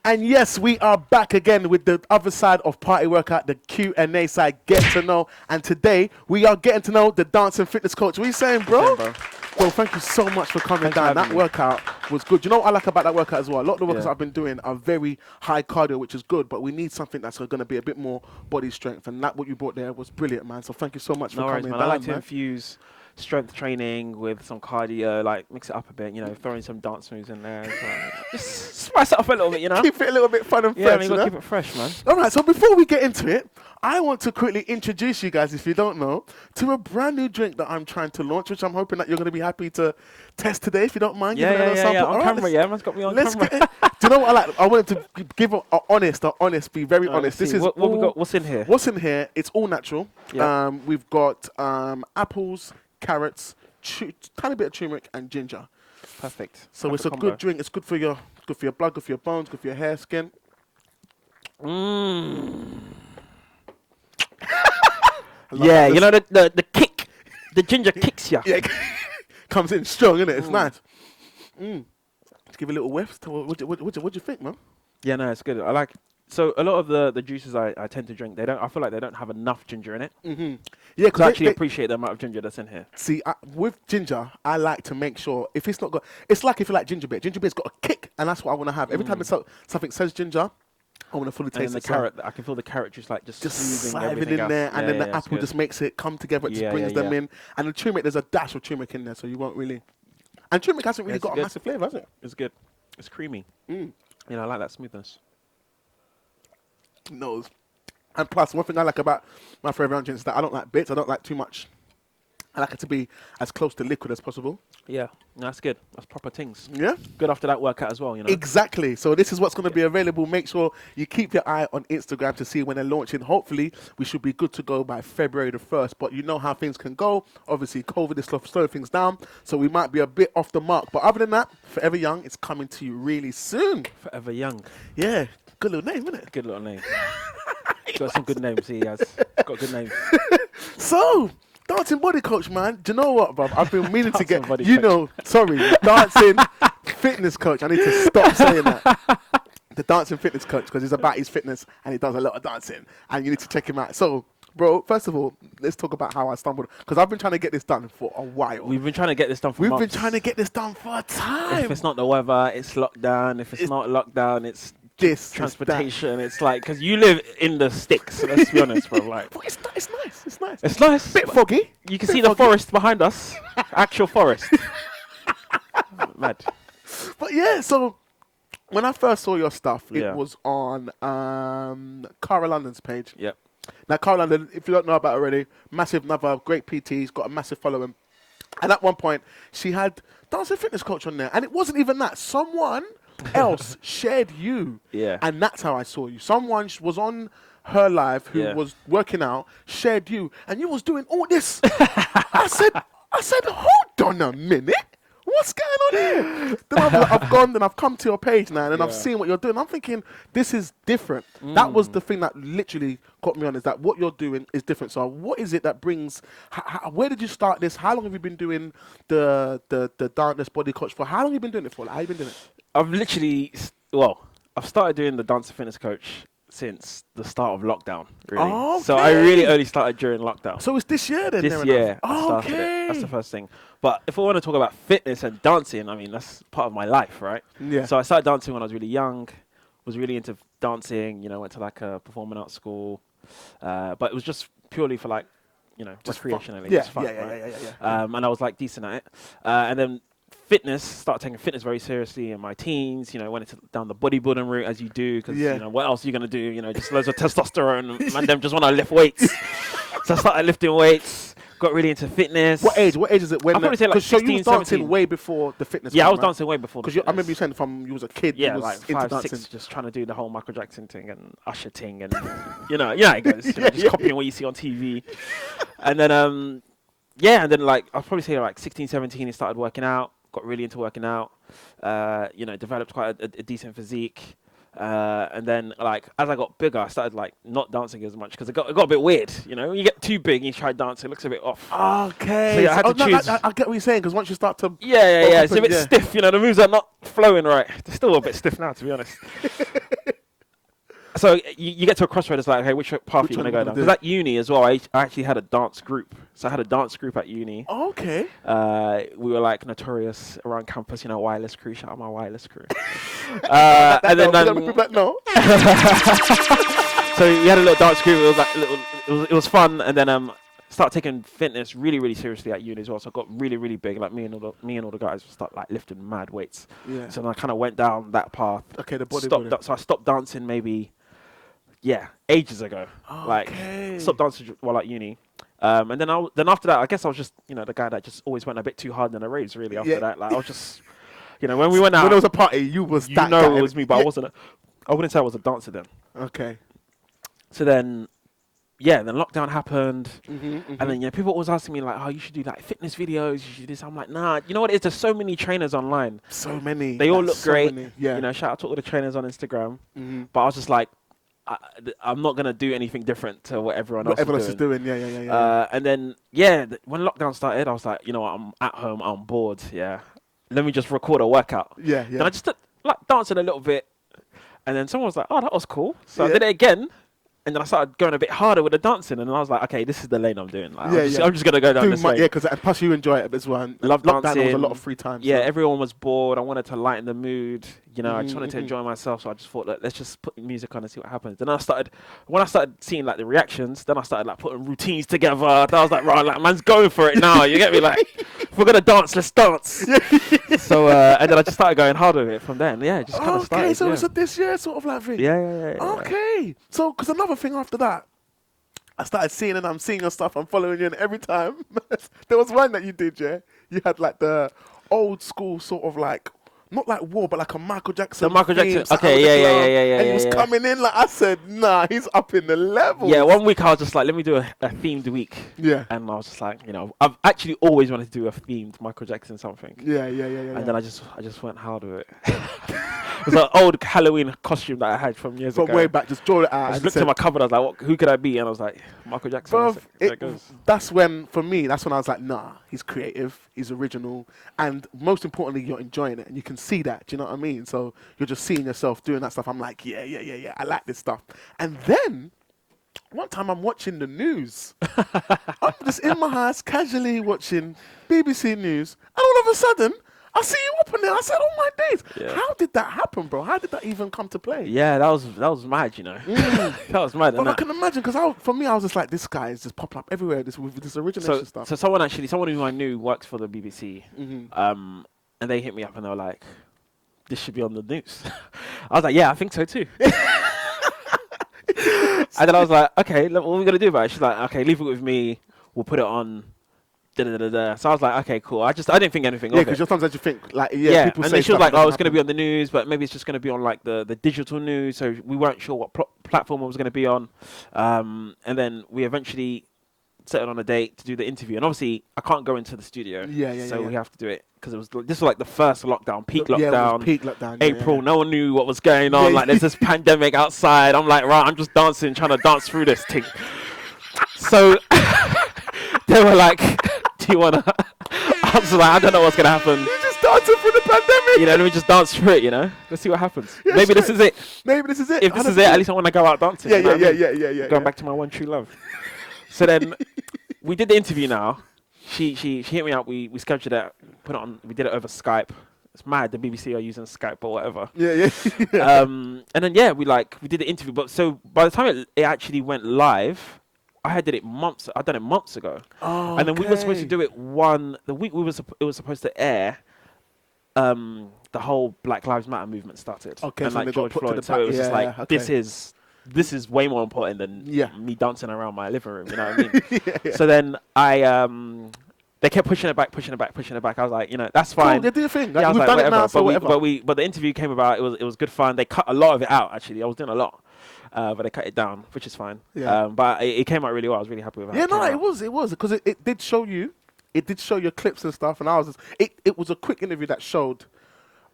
And yes, we are back again with the other side of Party Workout, the Q&A side, Get to Know. And today, we are getting to know the dance and fitness coach. What are you saying, bro? Bro, thank you so much for coming down. That workout was good. You know what I like about that workout as well? A lot of the workouts I've been doing are very high cardio, which is good, but we need something that's going to be a bit more body strength. And that what you brought there was brilliant, man. So thank you so much for coming down, I like to infuse strength training with some cardio, like mix it up a bit, you know, throwing some dance moves in there. Just spice it up a little bit, you know? Keep it a little bit fun and fresh. Yeah, I mean, you gotta keep it fresh, man. All right, so before we get into it, I want to quickly introduce you guys, if you don't know, to a brand new drink that I'm trying to launch, which I'm hoping that you're going to be happy to test today, if you don't mind. Yeah. On camera, man's got me on camera. Do you know what I like? I wanted to give an honest, be very honest. This is what we got. What's in here? What's in here? It's all natural. Yeah. We've got apples, carrots, tiny bit of turmeric and ginger. Perfect. So it's a good drink. It's good for your blood, good for your bones, good for your hair, skin. Yeah, you know the kick, the ginger kicks you. Yeah, comes in strong, innit? It's nice. Let's give a little whiff. What do you think, man? Yeah, no, it's good. I like. So a lot of the juices I tend to drink, I feel like they don't have enough ginger in it. Mm-hmm. Yeah, because I actually appreciate the amount of ginger that's in here. See, with ginger, I like to make sure if it's not got, it's like if you like ginger beer. Ginger beer's got a kick, and that's what I want to have. Every time something says ginger, I want to fully taste the carrot. I can feel the carrot just sliding in there, and then the apple just makes it come together. It just brings them in, and the turmeric, there's a dash of turmeric in there, so you won't really. And turmeric hasn't really got a massive flavour, has it? It's good. It's creamy. You know, I like that smoothness. Nose. And plus, one thing I like about my favourite drinks is that I don't like bits. I don't like too much. I like it to be as close to liquid as possible. Yeah, that's good. That's proper things. Yeah? Good after that workout as well, you know? Exactly. So this is what's going to be available. Make sure you keep your eye on Instagram to see when they're launching. Hopefully, we should be good to go by February the 1st. But you know how things can go. Obviously, COVID is slowing things down. So we might be a bit off the mark. But other than that, Forever Young is coming to you really soon. Forever Young. Yeah. Good little name, isn't it? Good little name. Got some good names, he has. Got good names. So, dancing body coach, man. Do you know what, bruv? I've been meaning to get, dancing fitness coach. I need to stop saying that. The dancing fitness coach, because he's about his fitness and he does a lot of dancing. And you need to check him out. So, bro, first of all, let's talk about how I stumbled. Because I've been trying to get this done for a while. We've been trying to get this done for months. We've been trying to get this done for a time. If it's not the weather, it's lockdown. If it's not lockdown, it's this transportation. It's like, because you live in the sticks, let's be honest, bro. Like, but it's nice. It's nice. It's nice. Bit foggy. You can see the forest behind us. Actual forest. Mad. But yeah, so when I first saw your stuff, it was on Cara London's page. Yep. Now, Cara London, if you don't know about it already, another great PT. He's got a massive following. And at one point, she had dancing fitness coach on there. And it wasn't even that. Someone else shared you. Yeah. And that's how I saw you. Someone was on her live who was working out, shared you, and you was doing all this. I said, hold on a minute. What's going on here? Then I've come to your page now, and I've seen what you're doing. I'm thinking, this is different. That was the thing that literally got me on, is that what you're doing is different. So what is it that brings, where did you start this? How long have you been doing the dance body coach for? How long have you been doing it for? Like, how have you been doing it? I've started doing the dance and fitness coach since the start of lockdown, really. Okay. So I really only started during lockdown. So it's this year then? This year, I started it. That's the first thing. But if I want to talk about fitness and dancing, I mean, that's part of my life, right? Yeah. So I started dancing when I was really young, was really into dancing, you know, went to like a performing arts school. But it was just purely for like, you know, just recreationally. Yeah, just fun, yeah. And I was like decent at it. And then started taking fitness very seriously in my teens, you know, went down the bodybuilding route, as you do, because, you know, what else are you going to do? You know, just loads of testosterone, and them just want to lift weights. So I started lifting weights, got really into fitness. What age is it? When I'll probably say like 16, so you was dancing 17. way before the fitness. Yeah, I was dancing way before. Because I remember you saying from you was a kid. Yeah, you was like into 5, dancing. 6, just trying to do the whole Michael Jackson thing and Usher thing, and you know how it goes. Just copying what you see on TV. And then and then like I'll probably say like 16, 17, he started working out. Got really into working out. You know, developed quite a decent physique. And then, like, as I got bigger, I started like not dancing as much because it got a bit weird. You know, when you get too big and you try dancing, it looks a bit off. Okay. So yeah, I had to choose. I get what you're saying, because once you start to Yeah. It's a bit stiff. You know, the moves are not flowing right. They're still a bit stiff now, to be honest. So you get to a crossroad. It's like, okay, which path are you going to go down? Because at uni as well, I actually had a dance group. So I had a dance group at uni. Okay. We were like notorious around campus, you know, wireless crew. Shout out my wireless crew. And then no. So we had a little dance group. It was like it was fun. And then started taking fitness really, really seriously at uni as well. So I got really, really big. Like me and all the guys start like lifting mad weights. Yeah. So then I kind of went down that path. Okay, the bodybuilding. So I stopped dancing maybe, ages ago. Okay. Like stopped dancing while at uni. And then after that, I guess I was just, you know, the guy that just always went a bit too hard in the raves. Really, after that, like I was just, you know, when we went out, when there was a party, you was that know guy. it was me, but I wasn't. I wouldn't say I was a dancer then. Okay. So then, then lockdown happened, and then, you know, people always asking me like, oh, you should do like fitness videos, you should do this. I'm like, nah. You know what it is? There's so many trainers online. So many. They all look great. Yeah. You know, shout out to all the trainers on Instagram. But I was just like, I'm not gonna do anything different to what everyone else is doing. Yeah. And then when lockdown started, I was like, you know what, I'm at home, I'm bored. Yeah, let me just record a workout. Yeah. Then I just like dancing a little bit, and then someone was like, oh, that was cool. So I did it again. And then I started going a bit harder with the dancing, and I was like, okay, this is the lane I'm doing. Like, I'm just gonna go down this lane. Yeah, because plus you enjoy it as well. Love dancing. There was a lot of free time. Yeah, everyone was bored. I wanted to lighten the mood. You know, I just wanted to enjoy myself. So I just thought, let's just put music on and see what happens. Then when I started seeing like the reactions, then I started like putting routines together. Then I was like, right, like man's going for it now. You get me? Like, if we're gonna dance, let's dance. So and then I just started going harder with it from then. Yeah, just kind of started. Okay, so it's a this year sort of like thing. Yeah. Okay, so because another thing after that, I started seeing, and I'm seeing your stuff. I'm following you, and every time there was one that you did. Yeah, you had like the old school sort of like. Not like war, but like a Michael Jackson. The Michael Jackson. Okay, yeah. And he was coming in like, I said, nah, he's up in the level. Yeah, one week I was just like, let me do a themed week. Yeah. And I was just like, you know, I've actually always wanted to do a themed Michael Jackson something. Yeah. And then I just went hard with it. It was an old Halloween costume that I had from years ago. From way back, just draw it out. I just looked at my cupboard, I was like, who could I be? And I was like, Michael Jackson. Bruv, that's when I was like, nah, he's creative, he's original, and most importantly, you're enjoying it, and you can see that, do you know what I mean? So you're just seeing yourself doing that stuff. I'm like, yeah, I like this stuff. And then, one time I'm watching the news. I'm just in my house, casually watching BBC News, and all of a sudden, I see you up in there. I said, oh my days. Yeah. How did that happen, bro? How did that even come to play? Yeah, that was mad, you know. That was mad. But I can imagine, because for me, I was just like, this guy is just popping up everywhere with this origination stuff. So someone who I knew works for the BBC, and they hit me up and they were like, this should be on the news. I was like, yeah, I think so too. And then I was like, okay, look, what are we going to do about it? She's like, okay, leave it with me. We'll put it on. So I was like, okay, cool. I didn't think anything of it. Yeah, because sometimes you think, like, people and say then she was like, it's going to be be on the news, but maybe it's just going to be on, like, the digital news. So we weren't sure what platform it was going to be on. And then we eventually settled on a date to do the interview. And obviously, I can't go into the studio. So we have to do it. Because this was like the first lockdown, peak lockdown. Yeah, it was peak lockdown. April, no one knew what was going on. Like, there's this pandemic outside. I'm like, right, I'm just dancing, trying to dance through this thing. So they were like, do you want to? I was like, I don't know what's going to happen. You just dancing through the pandemic. You know, let me just dance through it, you know? Let's see what happens. Yeah, maybe this is it. Maybe this is it. If this is it, at least I want to go out dancing. Yeah. Going back to my one true love. So then we did the interview now. She hit me up. We scheduled it, put it on. We did it over Skype. It's mad. The BBC are using Skype or whatever. Yeah. And then we did the interview. But so by the time it actually went live, I done it months ago. Oh, and then we were supposed to do it the week it was supposed to air. The whole Black Lives Matter movement started. Okay, and so like George Floyd. So it was just like, okay. This is way more important than me dancing around my living room. You know what I mean? Yeah. So then they kept pushing it back. I was like, you know, that's fine. Cool, do your thing. Yeah, we've done it now, so whatever. But the interview came about. It was good fun. They cut a lot of it out. Actually, I was doing a lot. But they cut it down, which is fine. Yeah. But it came out really well. I was really happy with it. Yeah, it was because it did show you. It did show your clips and stuff, and I was. It was a quick interview that showed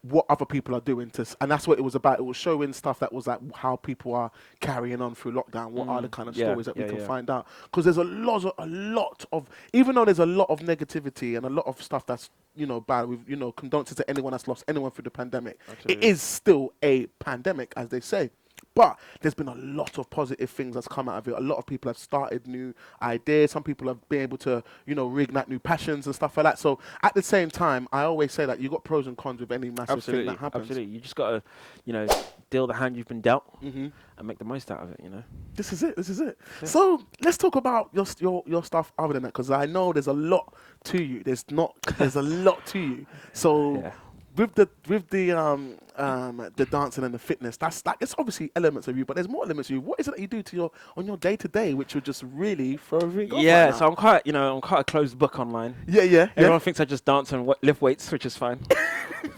what other people are doing and that's what it was about. It was showing stuff that was like how people are carrying on through lockdown. What are the kind of stories that we can find out? Because there's a lot of, even though there's a lot of negativity and a lot of stuff that's, you know, bad, with, you know, condolences to anyone that's lost anyone through the pandemic. Absolutely. It is still a pandemic, as they say. But there's been a lot of positive things that's come out of it. A lot of people have started new ideas. Some people have been able to, you know, reignite new passions and stuff like that. So at the same time, I always say that you've got pros and cons with any massive thing that happens. Absolutely. You just got to, you know, deal the hand you've been dealt and make the most out of it, you know. This is it. So let's talk about your stuff other than that, because I know there's a lot to you. There's a lot to you. So with the dancing and the fitness, it's obviously elements of you, but there's more elements of you. What is it that you do on your day to day, which would just really throw everything off? Yeah, so I'm quite a closed book online. Yeah. Everyone thinks I just dance and lift weights, which is fine.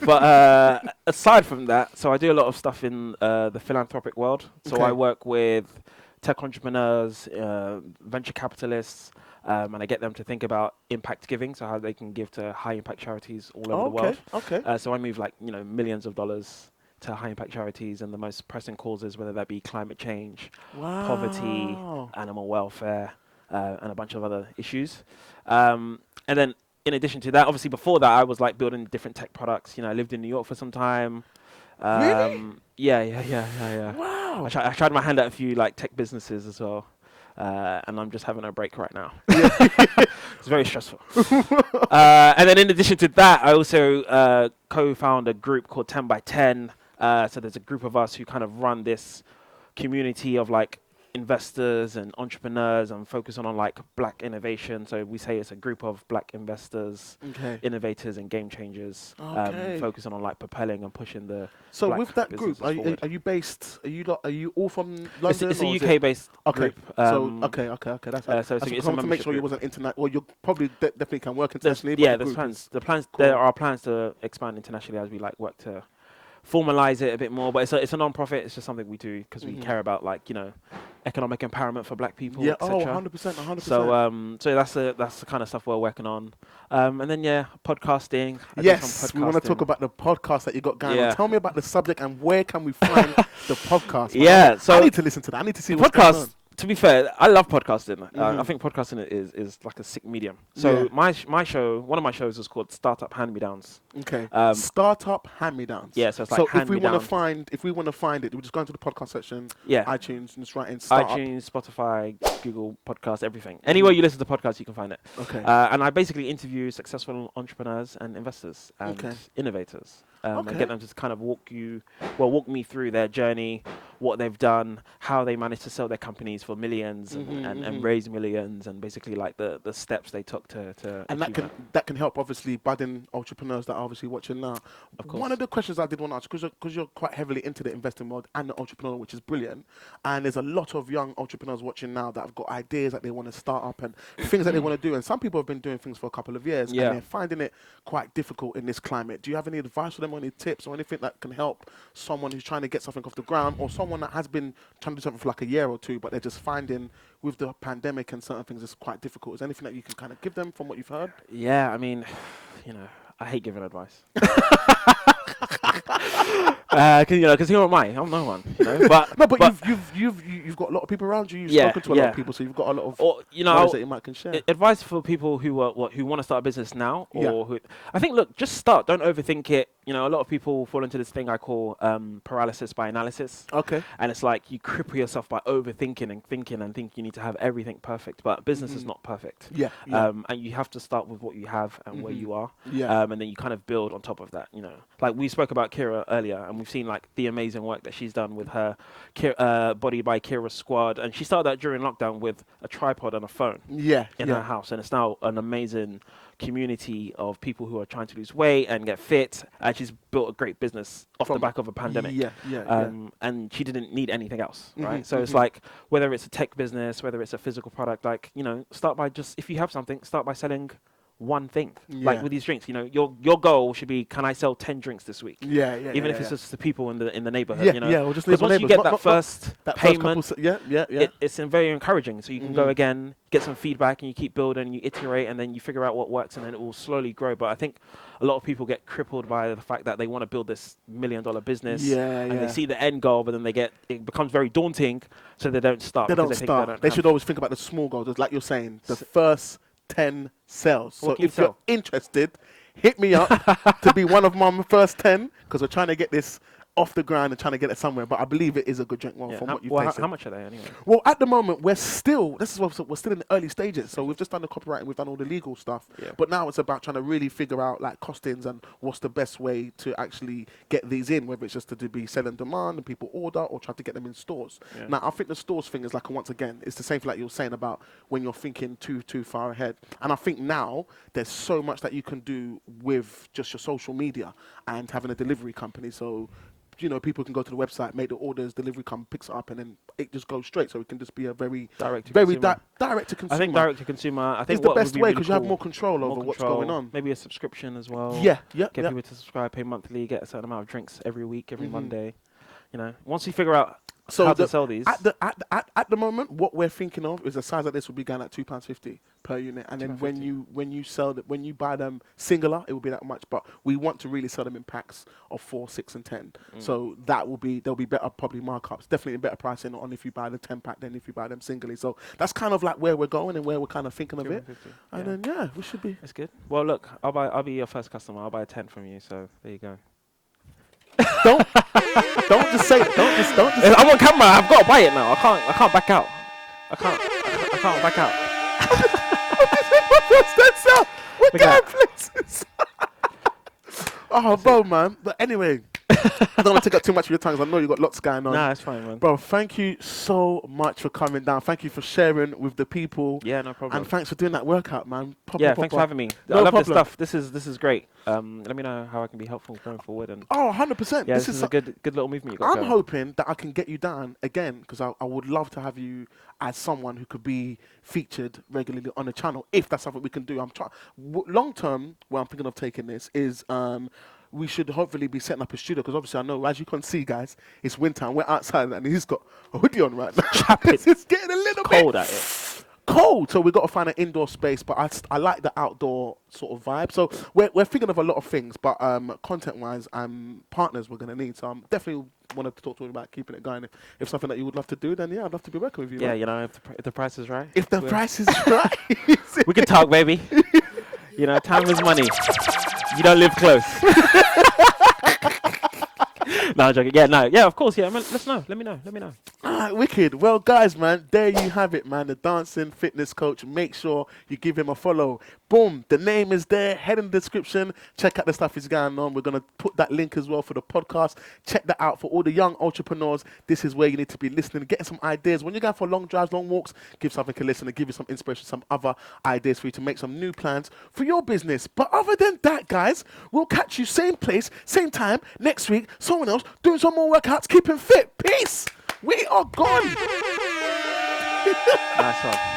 But aside from that, so I do a lot of stuff in the philanthropic world. So I work with tech entrepreneurs, venture capitalists. And I get them to think about impact giving, so how they can give to high impact charities all over the world. Okay. So I move millions of dollars to high impact charities and the most pressing causes, whether that be climate change, poverty, animal welfare, and a bunch of other issues. And then in addition to that, obviously before that, I was building different tech products. You know, I lived in New York for some time. Really? Yeah. Wow. I tried my hand at a few tech businesses as well. And I'm just having a break right now. It's very stressful. And then in addition to that, I also co-found a group called 10 by 10. So there's a group of us who kind of run this community of investors and entrepreneurs and focus on black innovation. So we say it's a group of black investors, innovators and game changers, focusing on propelling and pushing the. So with that group, are you based? Are you all from London? It's a UK based group. Okay. That's so it's to make sure you wasn't internet. Well, you probably definitely can work internationally. There's plans. There are plans to expand internationally as we work to formalize it a bit more, but it's a non-profit. It's just something we do because we care about economic empowerment for black people. Yeah, 100%. So that's the kind of stuff we're working on. And then podcasting. Yes, we want to talk about the podcast that you got going on. Tell me about the subject and where can we find the podcast? Yeah, so I need to listen to that. I need to see what's going on. To be fair, I love podcasting. I think podcasting is like a sick medium. So my show, one of my shows is called Startup Hand-Me-Downs. Okay. Startup Hand-Me-Downs. Yeah, so it's if we want to find it, we just go into the podcast section. Yeah. iTunes and just write in Startup. iTunes, Spotify, Google Podcasts, everything. Anywhere you listen to podcasts, you can find it. Okay. And I basically interview successful entrepreneurs and investors and innovators. And get them to kind of walk me through their journey, what they've done, how they managed to sell their companies for millions and raise millions, and basically the steps they took to and that can help obviously budding entrepreneurs that are obviously watching now. Of course. One of the questions I did want to ask, because you're quite heavily into the investing world and the entrepreneur, which is brilliant, and there's a lot of young entrepreneurs watching now that have got ideas that they want to start up and things that they want to do, and some people have been doing things for a couple of years and they're finding it quite difficult in this climate. Do you have any advice for them, or any tips or anything that can help someone who's trying to get something off the ground, or someone that has been trying to do something for a year or two, but they're just finding with the pandemic and certain things it's quite difficult? Is there anything that you can kind of give them from what you've heard? Yeah, I mean, I hate giving advice. Because who am I? I'm no one. But you've got a lot of people around you. You've spoken to a lot of people, so you've got a lot of knowledge that you can share. Advice for people who want to start a business now, or who I think, look, just start. Don't overthink it. A lot of people fall into this thing I call paralysis by analysis. Okay. And it's you cripple yourself by overthinking and thinking and think you need to have everything perfect. But business is not perfect. Yeah. And you have to start with what you have and where you are. Yeah. And then you kind of build on top of that. We spoke about Kira earlier, and we've seen the amazing work that she's done with her Body by Kira squad, and she started that during lockdown with a tripod and a phone in her house, and it's now an amazing community of people who are trying to lose weight and get fit, and she's built a great business off the back of a pandemic. And she didn't need anything else, right? So it's whether it's a tech business, whether it's a physical product, start by if you have something, start by selling one thing. Like with these drinks, you know, your goal should be, can I sell 10 drinks this week? Even if it's just the people in the neighborhood, you know. Or just because once you get that first payment, couple, it's very encouraging. So you can go again, get some feedback, and you keep building, you iterate, and then you figure out what works, and then it will slowly grow. But I think a lot of people get crippled by the fact that they want to build this $1 million business, and they see the end goal, but then it becomes very daunting, so they don't start. They should always think about the small goals, like you're saying, the first 10 sales. So if you're interested, hit me up to be one of my first 10, because we're trying to get this off the ground and trying to get it somewhere. But I believe it is a good drink. From what you've tasted. How much are they anyway? Well, at the moment, we're still in the early stages. So we've just done the copywriting, we've done all the legal stuff. But now it's about trying to really figure out like costings and what's the best way to actually get these in, whether it's just to be sell and demand and people order, or try to get them in stores. Now, I think the stores thing is like, once again, it's the same thing like you were saying about when you're thinking too far ahead. And I think now there's so much that you can do with just your social media and having a delivery company. So, you know, people can go to the website, make the orders, delivery picks it up, and then it just goes straight. So it can just be a very direct to consumer. I think direct to consumer. I think it's the best way, because you have more control over what's going on. Maybe a subscription as well. Get people to subscribe, pay monthly, get a certain amount of drinks every week, every Monday. You know, once you figure out how to sell these. At the moment, what we're thinking of is a size like this will be going at £2.50 per unit, and then when you buy them singular, it will be that much. But we want to really sell them in packs of 4, 6, and 10. So there'll be better probably markups, definitely better pricing on if you buy the 10 pack than if you buy them singly. So that's kind of like where we're going and where we're kind of thinking of it. And then we should be. That's good. Well, look, I'll be your first customer. I'll buy a 10 from you. So there you go. Don't just say it. Don't just. I'm on camera. I've got to buy it now. I can't back out. I can't back out. That's out. We're going places. Oh, bro, man. But anyway, I don't want to take up too much of your time, because I know you've got lots going on. Nah, it's fine, man. Bro, thank you so much for coming down. Thank you for sharing with the people. Yeah, no problem. And thanks for doing that workout, man. Thanks for having me. I love this stuff. This is great. Let me know how I can be helpful going forward. And 100%. Yeah, this is a good little movement you got. I'm hoping that I can get you down again, because I would love to have you as someone who could be featured regularly on the channel, if that's something we can do. I'm trying. Long term, where I'm thinking of taking this is we should hopefully be setting up a studio, because obviously I know, as you can see, guys, it's winter and we're outside, and he's got a hoodie on right now. It's getting a little cold bit out here. Cold, so we've got to find an indoor space, but I like the outdoor sort of vibe. So we're thinking of a lot of things, but content-wise, partners we're going to need. So I'm definitely wanted to talk to you about keeping it going. If something that you would love to do, then I'd love to be working with you. Yeah, man. You know, if the price is right. If the price is right. We can talk, baby. You know, time is money. You don't live close. No, I'm joking. Yeah, of course. Yeah, man, let me know. Wicked. Well, guys, man, there you have it, man. The dancing fitness coach. Make sure you give him a follow. Boom. The name is there. Head in the description. Check out the stuff he's going on. We're going to put that link as well for the podcast. Check that out for all the young entrepreneurs. This is where you need to be listening, getting some ideas. When you're going for long drives, long walks, give something to listen and give you some inspiration, some other ideas for you to make some new plans for your business. But other than that, guys, we'll catch you same place, same time next week. Someone else doing some more workouts, keeping fit. Peace. We are gone. Nice one.